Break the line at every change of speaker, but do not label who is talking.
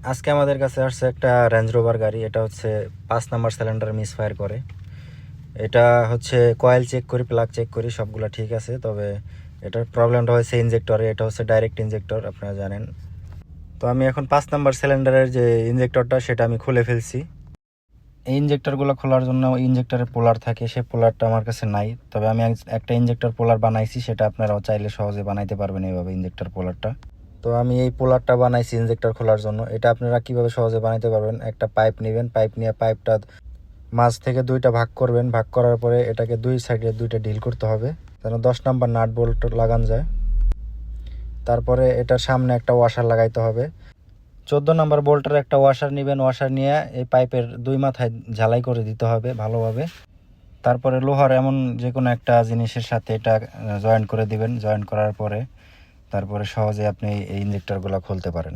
আজকে আমাদের কাছে আসছে একটা রেঞ্জ রোভার গাড়ি। এটা হচ্ছে 5 নাম্বার সিলিন্ডার মিসফায়ার করে। এটা হচ্ছে কয়েল চেক করি, প্লাগ চেক করি, সবগুলো ঠিক আছে। তবে এটার প্রবলেমটা হয়েছে ইনজেক্টরে। এটা হচ্ছে ডাইরেক্ট ইনজেক্টর, আপনারা জানেন। তো আমি এখন 5 নাম্বার সিলিন্ডারের যে ইনজেক্টরটা সেটা আমি খুলে ফেলছি। এই ইনজেক্টরগুলো খোলার জন্য ইনজেক্টরের পোলার থাকে, সে পোলারটা আমার কাছে নাই। তবে আমি একটা ইনজেক্টর পোলার বানাইছি, সেটা আপনারাও চাইলে সহজে বানাইতে পারবেন এইভাবে ইনজেক্টর পোলারটা। তো আমি এই পোলারটা বানাইছি ইনজেক্টর খোলার জন্য। এটা আপনারা কিভাবে সহজে বানাইতে পারবেন, একটা পাইপ নেবেন, পাইপ নিয়ে পাইপটা মাঝ থেকে 2টা ভাগ করবেন। ভাগ করার পরে এটাকে 2 সাইডে 2টা ঢিল করতে হবে যেন 10 নাম্বার নাট বোল্ট লাগানো যায়। তারপরে এটার সামনে একটা ওয়াশার লাগাইতে হবে। 14 নাম্বার বোল্টের একটা ওয়াশার নেবেন। ওয়াশার নিয়ে এই পাইপের 2 মাথায় ঝালাই করে দিতে হবে ভালোভাবে। তারপরে লোহার এমন যে কোনো একটা জিনিসের সাথে এটা জয়েন্ট করে দিবেন। জয়েন্ট করার পরে তারপরে সহজে আপনি এই ইনজেক্টরগুলো খুলতে পারেন।